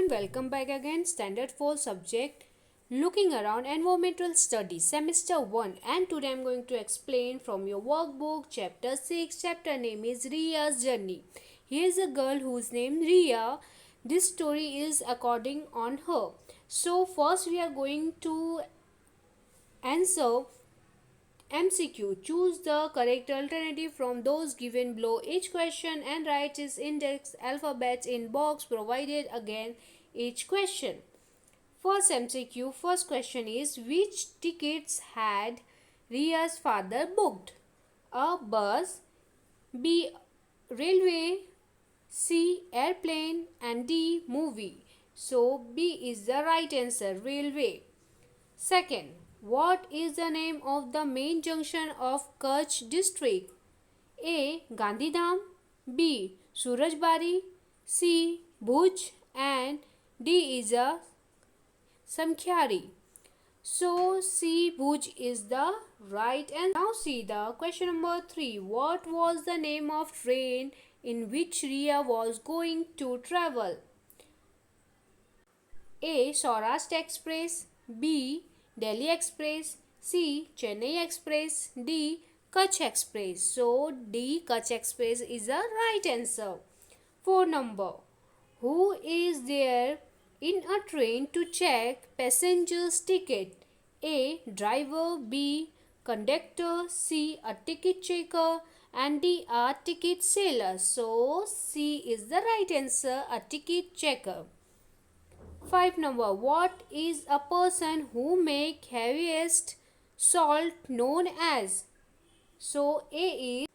everyone, welcome back again. Standard 4 subject Looking Around Environmental Studies Semester 1, and today I am going to explain from your workbook chapter 6. Chapter name is Riya's Journey. Here is a girl whose name Riya. This story is according on her. So first we are going to answer MCQ. Choose the correct alternative from those given below each question and write its index alphabets in box provided again each question. First MCQ, first question is, which tickets had Riya's father booked? A. Bus, B. Railway, C. Airplane, and D. Movie. So B is the right answer, railway. Second, what is the name of the main junction of Kutch district? A. Gandhidham, B. Surajbari, C. Bhuj, and D is a Samkhyari. So C. Bhuj is the right answer. Now see the question number 3. What was the name of train in which Riya was going to travel? A. Saurashtra Express, B. Delhi Express, C. Chennai Express, D. Kutch Express. So D. Kutch Express is the right answer. 4 number. Who is there in a train to check passengers' ticket? A. Driver, B. Conductor, C. A ticket checker, and D. A ticket seller. So C is the right answer, a ticket checker. 5 number. What is a person who make heaviest salt known as? So A is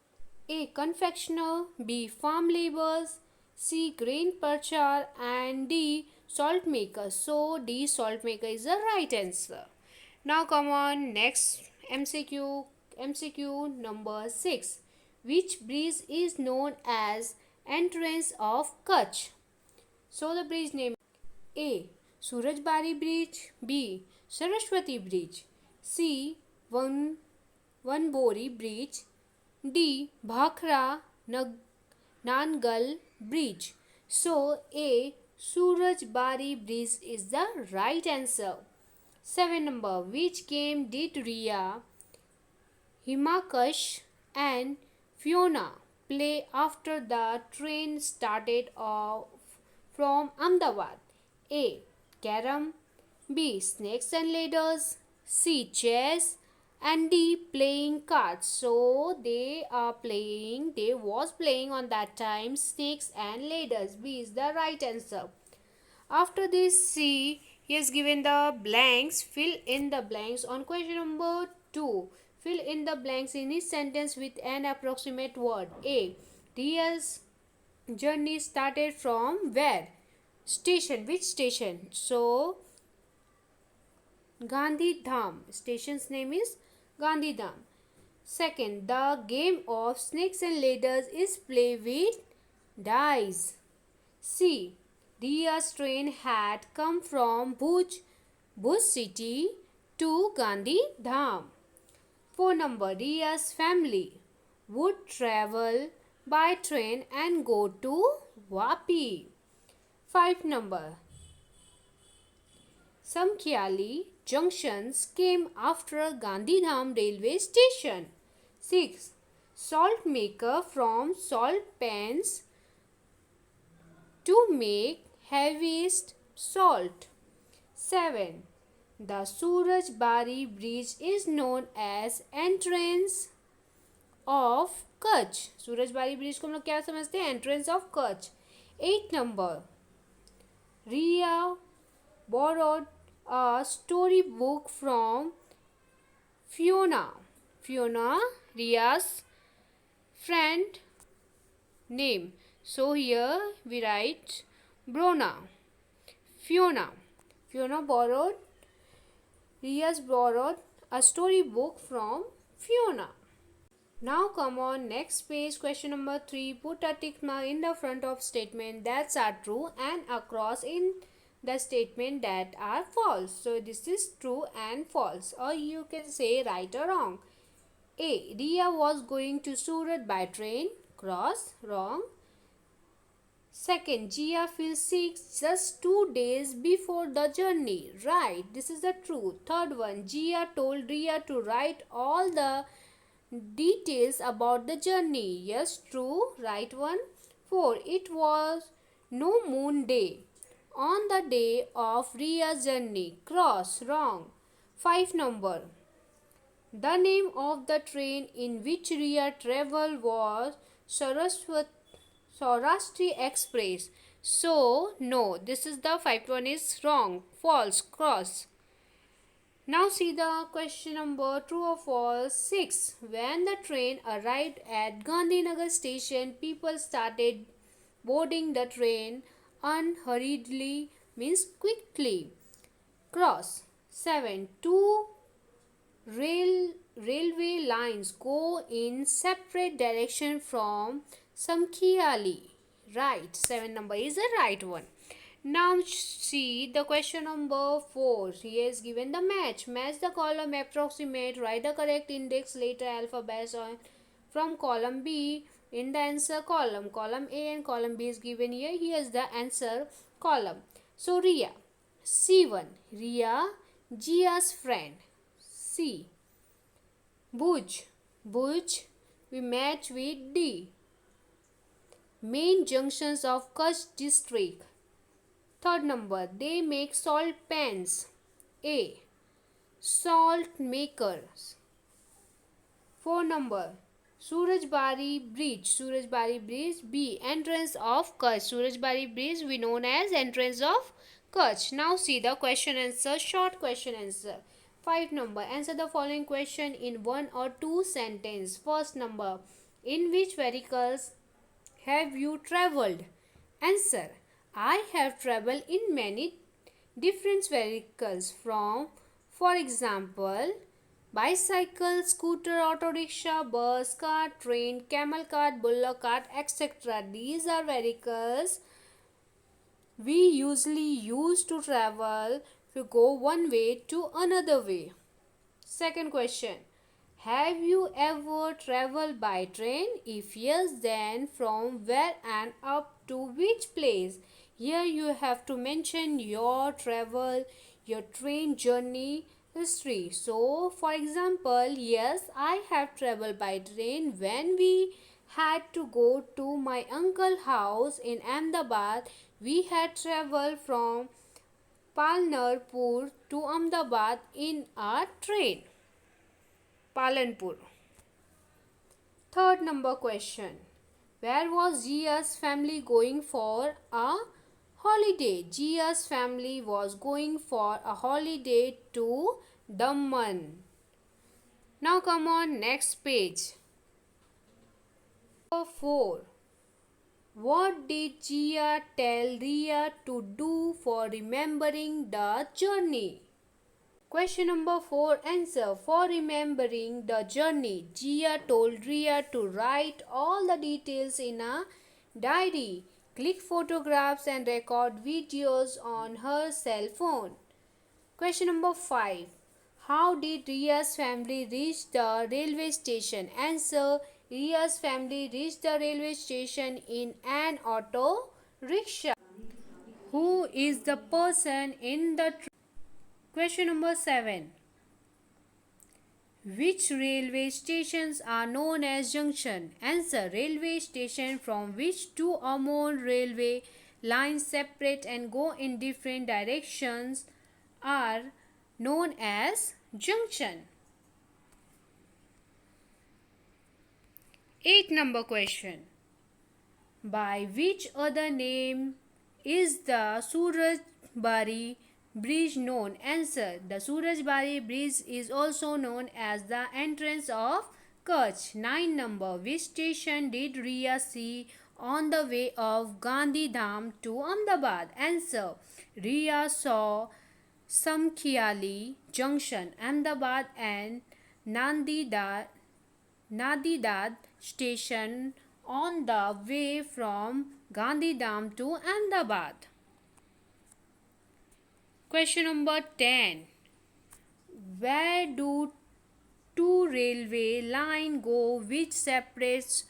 A. Confectioner, B. Farm laborers, C. Grain purchaser, and D. Salt maker. So D. Salt maker is the right answer. Now come on, next MCQ. MCQ number 6. Which bridge is known as entrance of Kutch? So the bridge name A. Surajbari Bridge, B. Saraswati Bridge, C. Vanbori Bridge, D. Bhakra Nangal Bridge. So A. Surajbari Bridge is the right answer. 7 number. Which game did Riya, Himakash, and Fiona play after the train started off from Ahmedabad? A. Carom, B. Snakes and ladders, C. Chess, and D. Playing cards. So they was playing on that time snakes and ladders. B is the right answer. After this, C, he has given the blanks. Fill in the blanks on question number 2. Fill in the blanks in each sentence with an approximate word. A. Riya's journey started from where? Station. Which station? So Gandhidham. Station's name is Gandhidham. Second, the game of snakes and ladders is played with dice. C. Riya's train had come from Bhuj city to Gandhidham. 4 number. Riya's family would travel by train and go to Vapi. 5 number. Samkhyali junctions came after Gandhidham railway station. 6. Salt maker from salt pans to make heaviest salt. 7. The Surajbari Bridge is known as entrance of Kutch. Surajbari Bridge को हम लोग क्या समझते हैं? Entrance of Kutch. 8 number. Riya borrowed a storybook from Fiona. Fiona, Riya's friend name. So here we write Brona. Fiona. Fiona borrowed a storybook from Fiona. Now come on, next page, question number 3. Put a tick mark in the front of statement that are true and across in the statement that are false. So this is true and false, or you can say right or wrong. A. Riya was going to Surat by train. Cross. Wrong. Second, Jia feels sick just 2 days before the journey. Right, this is the truth. Third one, Jia told Riya to write all the details about the journey. Yes, true. Right one. 4. It was no moon day. On the day of Riya's journey. Cross. Wrong. 5 number. The name of the train in which Riya travelled was Saurashtra Express. So, no, this is the 5th one is wrong. False. Cross. Now see the question number true or false. 6. When the train arrived at Gandhinagar station, people started boarding the train unhurriedly means quickly. Cross. 7. Two railway lines go in separate direction from Samkhiali. Right. 7 number is the right one. Now see the question number 4. He has given the match. Match the column approximate. Write the correct index letter alphabets on from column B in the answer column. Column A and column B is given here. Here is the answer column. So Riya. C1. Riya, Jia's friend. C. Bhuj. Bhuj. We match with D. Main junctions of Kutch district. Third number, they make salt pans. A. Salt makers. 4 number, Surajbari Bridge. Surajbari Bridge. B. Entrance of Kutch. Surajbari Bridge we known as entrance of Kutch. Now see the question answer. Short question answer. 5 number, answer the following question in 1 or 2 sentences. First number, in which vehicles have you travelled? Answer, I have travelled in many different vehicles from, for example, bicycle, scooter, auto rickshaw, bus, cart, train, camel cart, bullock cart, etc. These are vehicles we usually use to travel to go one way to another way. Second question, have you ever traveled by train? If yes, then from where and up to which place? Here you have to mention your travel, your train journey history. So, for example, yes, I have traveled by train when we had to go to my uncle's house in Ahmedabad. We had traveled from Palnarpur to Ahmedabad in a train. Palanpur. Third number question. Where was Jia's family going for a holiday? Jia's family was going for a holiday to Daman. Now come on next page. Number 4. What did Jia tell Riya to do for remembering the journey? Question number 4 answer. For remembering the journey, Jia told Riya to write all the details in a diary, click photographs and record videos on her cell phone. Question number 5. How did Riya's family reach the railway station? Answer. Riya's family reached the railway station in an auto rickshaw. Who is the person in the train? Question number 7. Which railway stations are known as junction? Answer. Railway station from which two or more railway lines separate and go in different directions are known as junction. 8 number question. By which other name is the Surajbari Bridge known? Answer. The Surajbari Bridge is also known as the entrance of Kutch. 9 number. Which station did Riya see on the way of Gandhi Dham to Ahmedabad? Answer. Riya saw Samkhiali Junction, Ahmedabad and Nadidad station on the way from Gandhidham to Ahmedabad. Question number 10. Where do two railway lines go which separates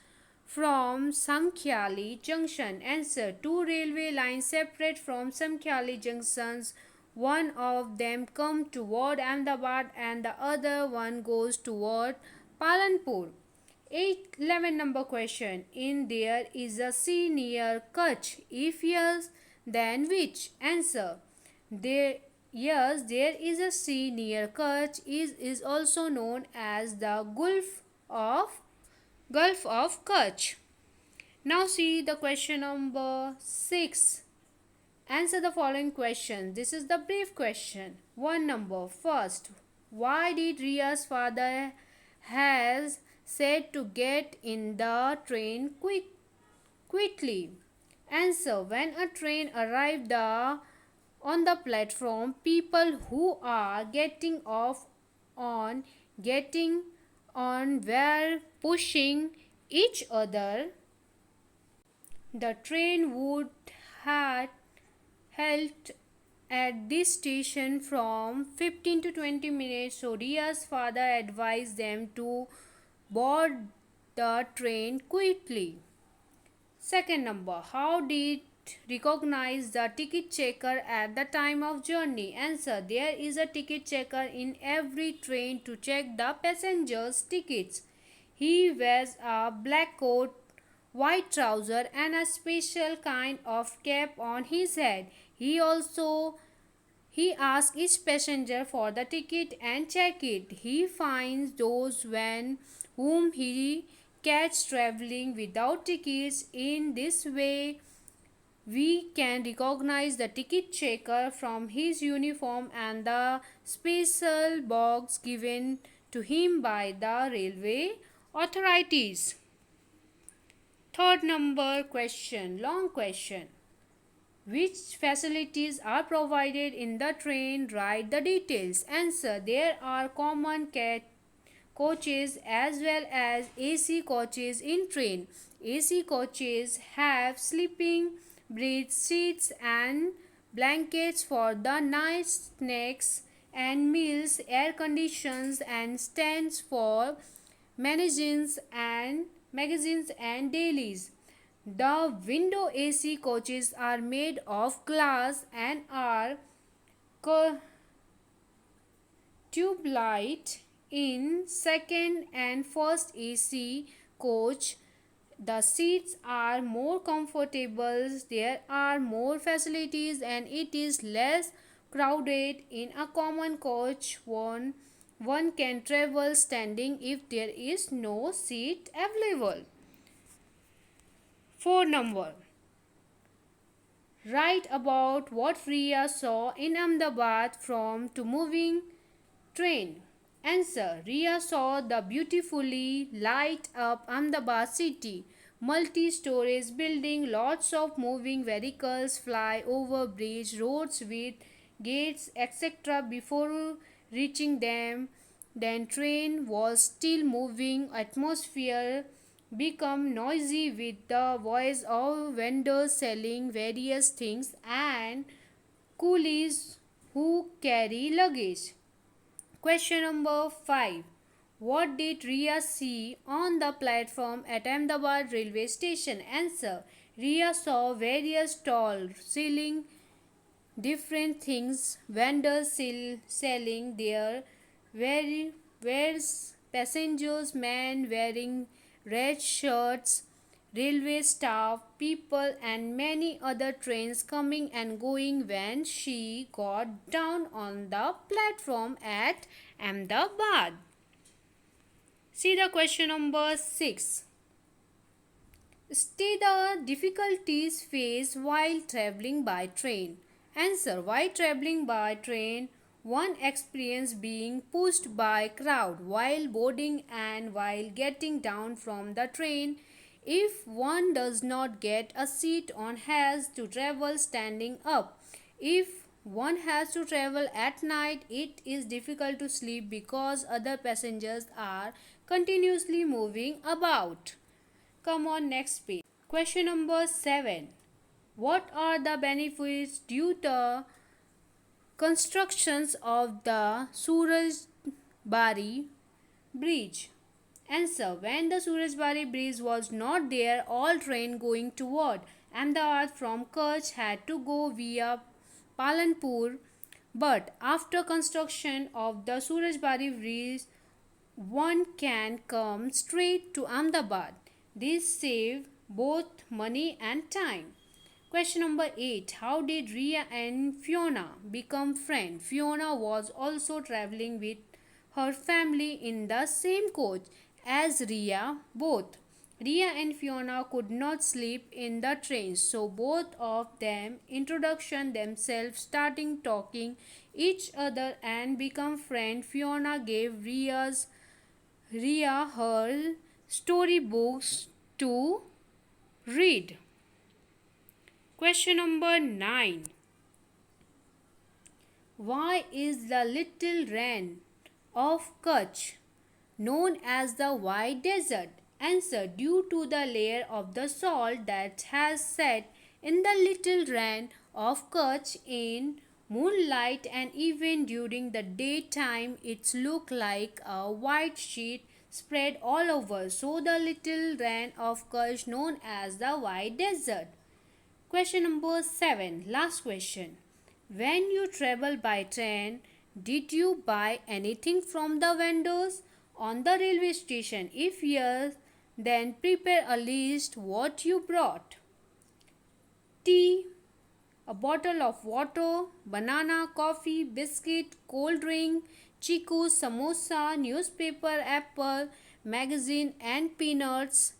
from Samkhyali Junction? Answer. Two railway lines separate from Samkhyali Junctions. One of them comes toward Ahmedabad and the other one goes toward Palanpur. 11 number question. In there is a sea near Kutch. If yes, then which? Answer. There Yes, there is a sea near Kutch. Is also known as the Gulf of Kutch. Now see the question number 6. Answer the following question. This is the brief question. One number. First, why did Riya's father has said to get in the train quickly? Answer. When a train arrived on the platform, people who are getting on were pushing each other. The train would have halt at this station from 15 to 20 minutes, so Riya's father advised them to board the train quickly. Second number. How did recognize the ticket checker at the time of journey? Answer. There is a ticket checker in every train to check the passengers' tickets. He wears a black coat, white trouser and a special kind of cap on his head. He asks each passenger for the ticket and check it. He finds those whom he catch traveling without tickets. In this way, we can recognize the ticket checker from his uniform and the special box given to him by the railway authorities. Third number question, long question. Which facilities are provided in the train? Write the details. Answer. There are common coaches as well as AC coaches in train. AC coaches have sleeping beds, seats and blankets for the night, snacks and meals, air conditions and stands for magazines and dailies. The window AC coaches are made of glass and are tube light. In second and first AC coach, the seats are more comfortable, there are more facilities and it is less crowded. In a common coach, one can travel standing if there is no seat available. 4 number. Write about what Riya saw in Ahmedabad from to moving train. Answer. Riya saw the beautifully light up Ahmedabad city. Multi-stories building, lots of moving vehicles fly over bridge roads with gates etc. Before reaching them, then train was still moving. Atmosphere become noisy with the voice of vendors selling various things and coolies who carry luggage. Question number 5. What did Riya see on the platform at Ahmedabad railway station? Answer. Riya saw various stalls selling different things, vendors selling their wares, passengers, men wearing red shirts, railway staff, people, and many other trains coming and going. When she got down on the platform at Ahmedabad. See the question number 6. State the difficulties faced while traveling by train. Answer. While traveling by train, one experience being pushed by crowd while boarding and while getting down from the train. If one does not get a seat, one has to travel standing up. If one has to travel at night, it is difficult to sleep because other passengers are continuously moving about. Come on, next page. Question number 7. What are the benefits due to constructions of the Suraj Bari bridge? Answer. When the Surajbari bridge was not there, all train going toward Ahmedabad from Kutch had to go via Palanpur. But after construction of the Surajbari bridge, one can come straight to Ahmedabad. This saved both money and time. Question number 8. How did Riya and Fiona become friends? Fiona was also traveling with her family in the same coach as Riya. Both Riya and Fiona could not sleep in the train, so both of them introduced themselves, starting talking each other and become friends. Fiona gave Riya her storybooks to read. Question number 9. Why is the little Ran of Kutch known as the White Desert? Answer. Due to the layer of the salt that has set in the little Ran of Kutch in moonlight, and even during the daytime it looks like a white sheet spread all over. So the little Ran of Kutch known as the White Desert. Question number 7. Last question. When you travel by train, did you buy anything from the vendors on the railway station? If yes, then prepare a list what you brought. Tea, a bottle of water, banana, coffee, biscuit, cold drink, chiku, samosa, newspaper, apple, magazine and peanuts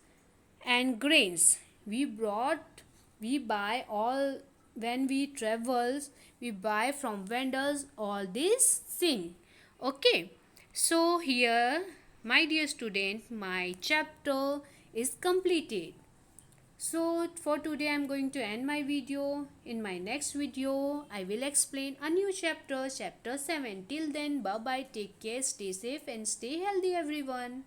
and grains. We buy all when we travels, we buy from vendors all these things. Okay, so here my dear student, my chapter is completed. So for today I'm going to end my video. In my next video I will explain a new chapter, chapter 7. Till then, bye bye, take care, stay safe and stay healthy everyone.